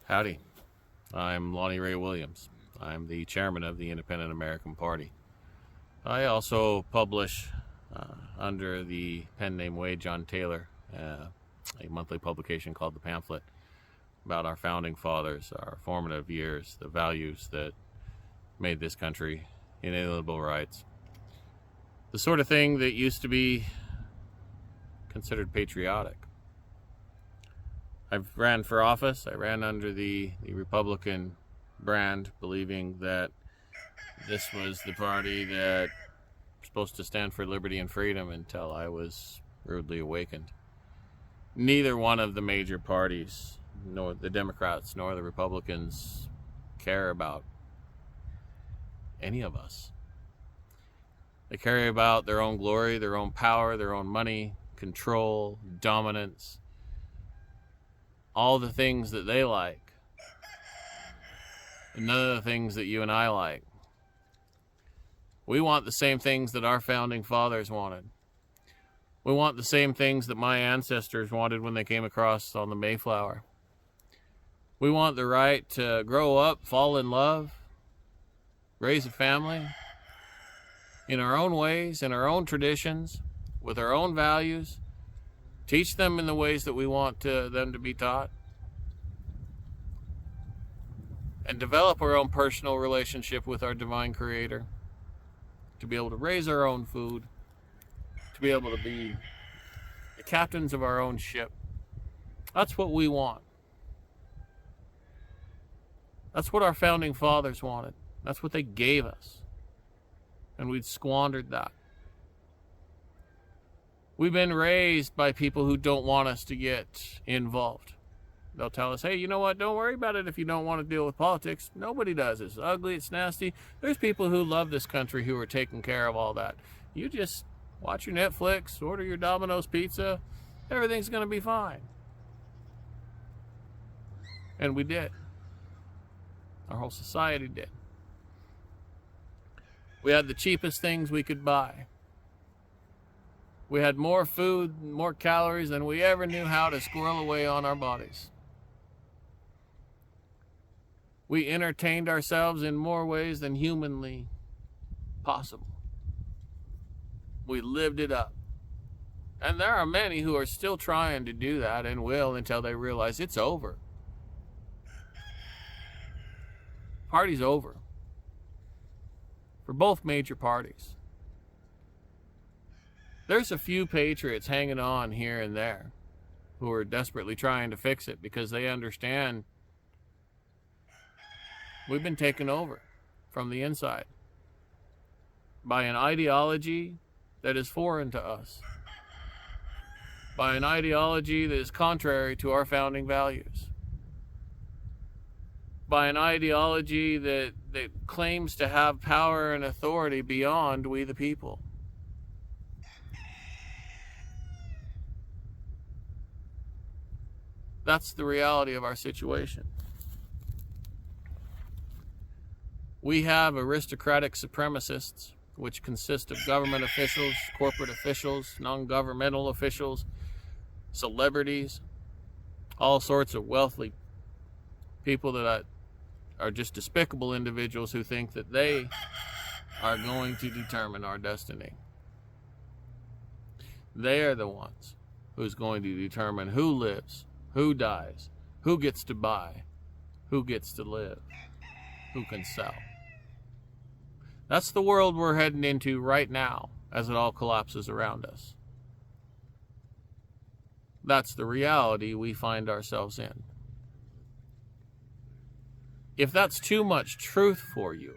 Howdy, I'm Lonnie Ray Williams. I'm the chairman of the Independent American Party. I also publish under the pen name Wade John Taylor, a monthly publication called The Pamphlet, about our founding fathers, our formative years, the values that made this country inalienable rights. The sort of thing that used to be considered patriotic. I ran for office. I ran under the Republican brand, believing that this was the party that was supposed to stand for liberty and freedom, until I was rudely awakened. Neither one of the major parties, nor the Democrats nor the Republicans, care about any of us. They care about their own glory, their own power, their own money, control, dominance, all the things that they like, and none of the things that you and I like. We want the same things that our founding fathers wanted. We want the same things that my ancestors wanted when they came across on the Mayflower. We want the right to grow up, fall in love, raise a family in our own ways, in our own traditions, with our own values, teach them in the ways that we want them to be taught, and develop our own personal relationship with our divine creator, to be able to raise our own food, to be able to be the captains of our own ship. That's what we want. That's what our founding fathers wanted. That's what they gave us. And we'd squandered that. We've been raised by people who don't want us to get involved. They'll tell us, hey, you know what? Don't worry about it if you don't want to deal with politics. Nobody does. It's ugly. It's nasty. There's people who love this country who are taking care of all that. You just watch your Netflix, order your Domino's pizza. Everything's going to be fine. And we did. Our whole society did. We had the cheapest things we could buy. We had more food, more calories than we ever knew how to squirrel away on our bodies. We entertained ourselves in more ways than humanly possible. We lived it up. And there are many who are still trying to do that, and will until they realize it's over. Party's over. For both major parties. There's a few patriots hanging on here and there who are desperately trying to fix it, because they understand we've been taken over from the inside by an ideology that is foreign to us, by an ideology that is contrary to our founding values, by an ideology that claims to have power and authority beyond we the people. That's the reality of our situation. We have aristocratic supremacists, which consist of government officials, corporate officials, non-governmental officials, celebrities, all sorts of wealthy people that are just despicable individuals who think that they are going to determine our destiny. They are the ones who's going to determine who lives, who dies, who gets to buy, who gets to live, who can sell. That's the world we're heading into right now as it all collapses around us. That's the reality we find ourselves in. If that's too much truth for you,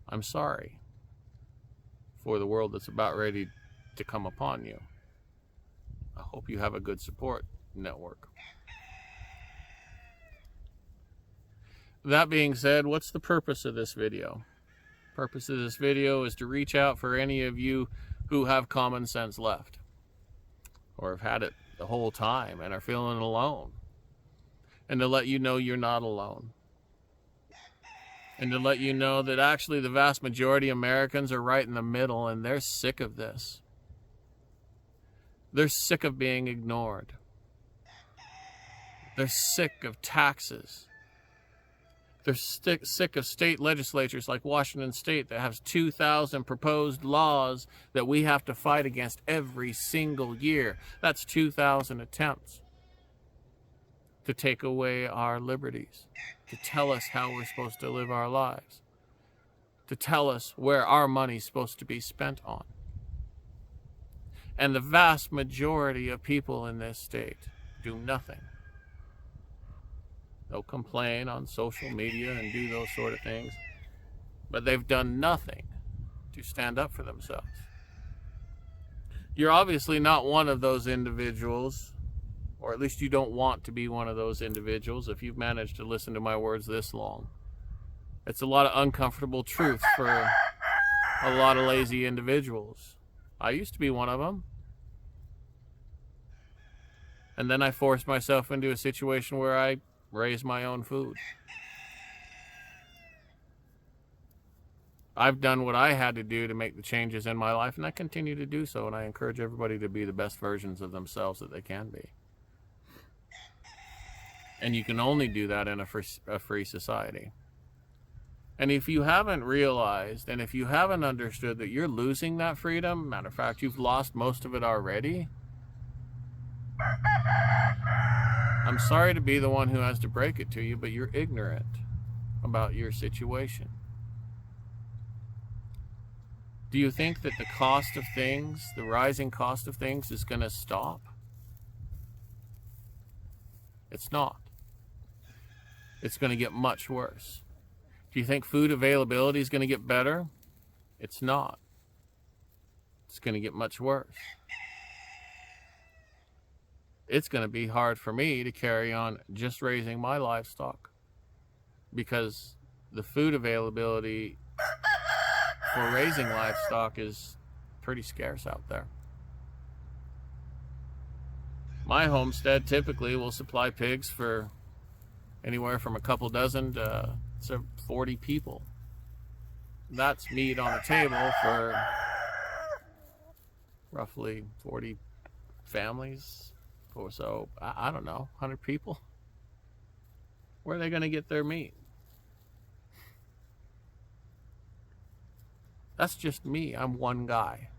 I'm sorry for the world that's about ready to come upon you. I hope you have a good support network. That being said, what's the purpose of this video? The purpose of this video is to reach out for any of you who have common sense left, or have had it the whole time and are feeling alone, and to let you know you're not alone, and to let you know that actually the vast majority of Americans are right in the middle, and they're sick of this. They're sick of being ignored. They're sick of taxes. They're sick of state legislatures like Washington State that has 2,000 proposed laws that we have to fight against every single year. That's 2,000 attempts to take away our liberties, to tell us how we're supposed to live our lives, to tell us where our money's supposed to be spent on. And the vast majority of people in this state do nothing. They'll complain on social media and do those sort of things, but they've done nothing to stand up for themselves. You're obviously not one of those individuals, or at least you don't want to be one of those individuals if you've managed to listen to my words this long. It's a lot of uncomfortable truth for a lot of lazy individuals. I used to be one of them. And then I forced myself into a situation where I raise my own food. I've done what I had to do to make the changes in my life, and I continue to do so, and I encourage everybody to be the best versions of themselves that they can be. And you can only do that in a free society. And if you haven't realized, and if you haven't understood that you're losing that freedom, matter of fact, you've lost most of it already, I'm sorry to be the one who has to break it to you, but you're ignorant about your situation. Do you think that the cost of things, the rising cost of things, is going to stop? It's not. It's going to get much worse. Do you think food availability is going to get better? It's not. It's going to get much worse. It's going to be hard for me to carry on just raising my livestock because the food availability for raising livestock is pretty scarce out there. My homestead typically will supply pigs for anywhere from a couple dozen to 40 people. That's meat on the table for roughly 40 families. Or so, I don't know, 100 people. Where are they going to get their meat? That's just me. I'm one guy.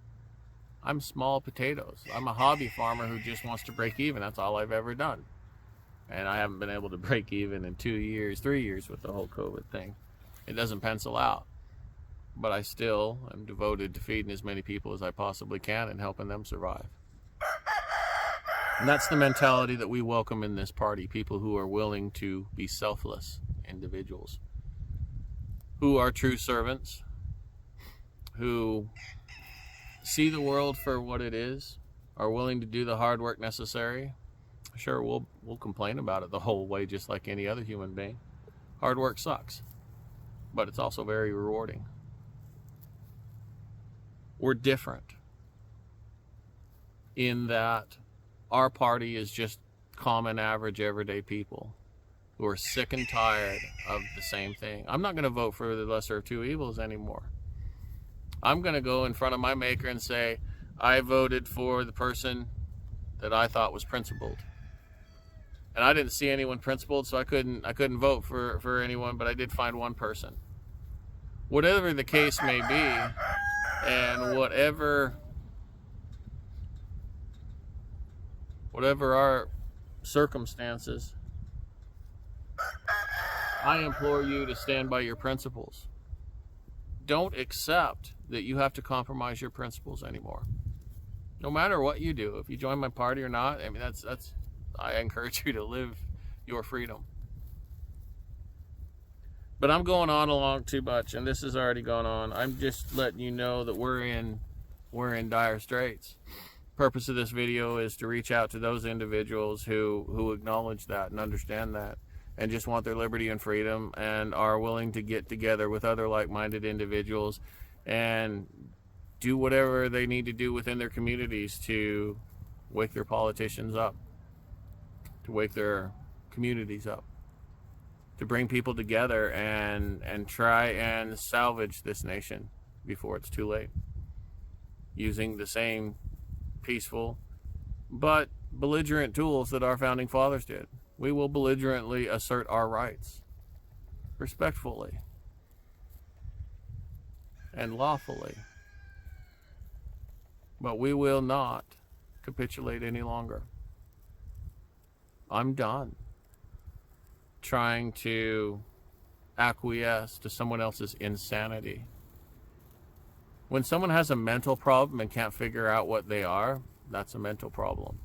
I'm small potatoes. I'm a hobby farmer who just wants to break even. That's all I've ever done. And I haven't been able to break even in 2 years, 3 years with the whole COVID thing. It doesn't pencil out. But I still am devoted to feeding as many people as I possibly can and helping them survive. And that's the mentality that we welcome in this party. People who are willing to be selfless individuals. Who are true servants. Who see the world for what it is. Are willing to do the hard work necessary. Sure, we'll complain about it the whole way just like any other human being. Hard work sucks. But it's also very rewarding. We're different. In that our party is just common, average, everyday people who are sick and tired of the same thing. I'm not going to vote for the lesser of two evils anymore. I'm going to go in front of my maker and say, I voted for the person that I thought was principled. And I didn't see anyone principled, so I couldn't vote for anyone, but I did find one person. Whatever the case may be, and whatever our circumstances, I implore you to stand by your principles. Don't accept that you have to compromise your principles anymore. No matter what you do, if you join my party or not, I mean, that's I encourage you to live your freedom. But I'm going on along too much, and this has already gone on. I'm just letting you know that we're in dire straits. Purpose of this video is to reach out to those individuals who acknowledge that and understand that and just want their liberty and freedom and are willing to get together with other like-minded individuals and do whatever they need to do within their communities to wake their politicians up, to wake their communities up, to bring people together and try and salvage this nation before it's too late, using the same peaceful but belligerent tools that our founding fathers did. We will belligerently assert our rights, respectfully and lawfully. But we will not capitulate any longer. I'm done trying to acquiesce to someone else's insanity. When someone has a mental problem and can't figure out what they are, that's a mental problem.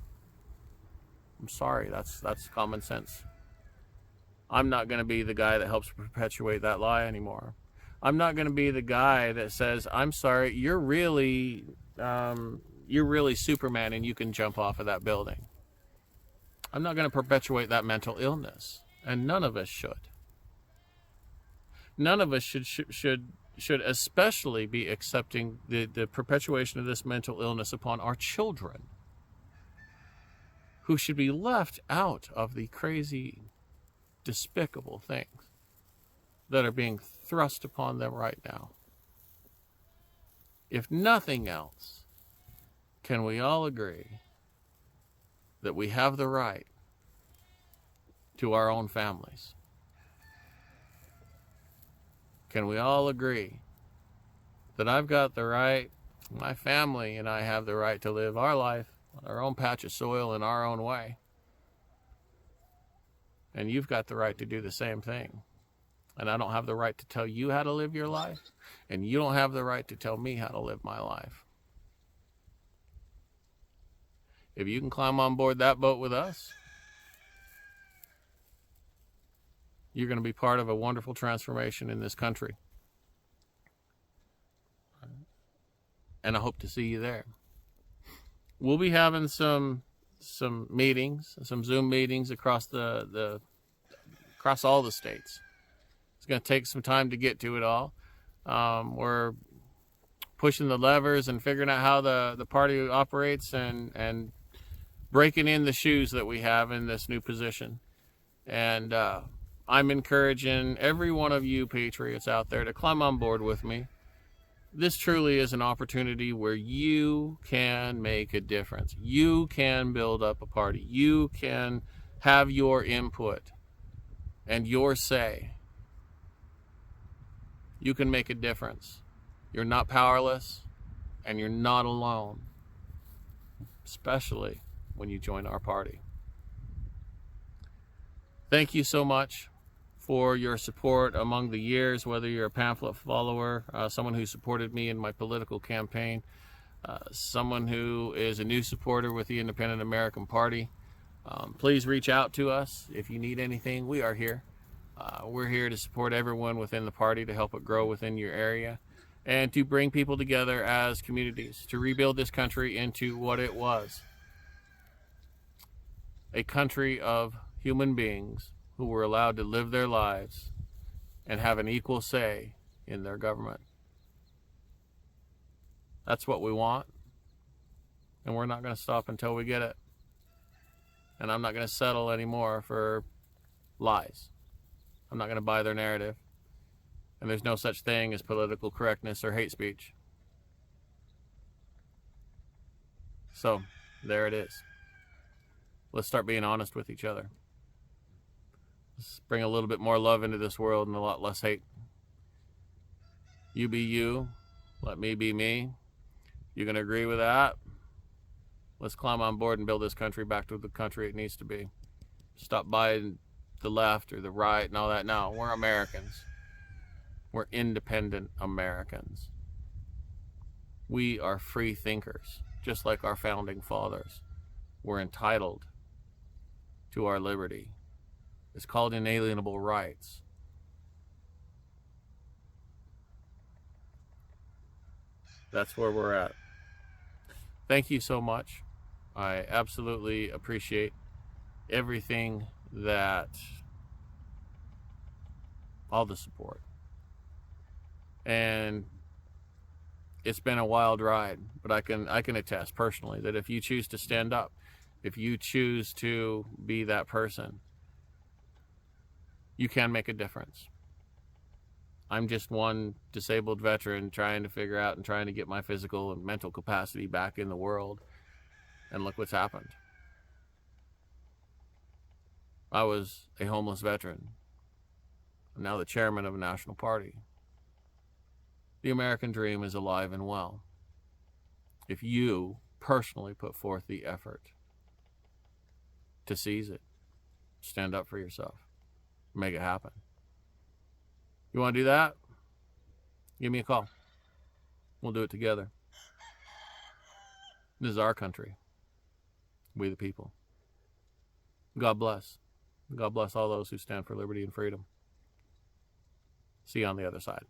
I'm sorry, that's common sense. I'm not going to be the guy that helps perpetuate that lie anymore. I'm not going to be the guy that says, I'm sorry, you're really Superman and you can jump off of that building. I'm not going to perpetuate that mental illness, and none of us should. None of us should especially be accepting the perpetuation of this mental illness upon our children, who should be left out of the crazy, despicable things that are being thrust upon them right now. If nothing else, can we all agree that we have the right to our own families? Can we all agree that I've got the right, my family and I have the right to live our life on our own patch of soil in our own way? And you've got the right to do the same thing. And I don't have the right to tell you how to live your life, and you don't have the right to tell me how to live my life. If you can climb on board that boat with us, you're going to be part of a wonderful transformation in this country. And I hope to see you there. We'll be having some meetings, some Zoom meetings across across all the states. It's going to take some time to get to it all. We're pushing the levers and figuring out how the party operates and breaking in the shoes that we have in this new position. And I'm encouraging every one of you patriots out there to climb on board with me. This truly is an opportunity where you can make a difference. You can build up a party. You can have your input and your say. You can make a difference. You're not powerless, and you're not alone, especially when you join our party. Thank you so much for your support among the years, whether you're a pamphlet follower, someone who supported me in my political campaign, someone who is a new supporter with the Independent American Party. Please reach out to us if you need anything. We are here. We're here to support everyone within the party, to help it grow within your area, and to bring people together as communities to rebuild this country into what it was. A country of human beings who were allowed to live their lives and have an equal say in their government. That's what we want, and we're not going to stop until we get it. And I'm not going to settle anymore for lies. I'm not going to buy their narrative. And there's no such thing as political correctness or hate speech. So, there it is. Let's start being honest with each other. Let's bring a little bit more love into this world and a lot less hate. You be you. Let me be me. You gonna agree with that? Let's climb on board and build this country back to the country it needs to be. Stop buying the left or the right and all that. No, we're Americans. We're independent Americans. We are free thinkers, just like our founding fathers. We're entitled to our liberty. It's called inalienable rights. That's where we're at. Thank you so much. I absolutely appreciate everything all the support. And it's been a wild ride, but I can attest personally that if you choose to stand up, if you choose to be that person, you can make a difference. I'm just one disabled veteran trying to figure out and trying to get my physical and mental capacity back in the world. And look what's happened. I was a homeless veteran. I'm now the chairman of a national party. The American dream is alive and well. If you personally put forth the effort to seize it, stand up for yourself, make it happen. You want to do that? Give me a call. We'll do it together. This is our country. We the people. God bless. God bless all those who stand for liberty and freedom. See you on the other side.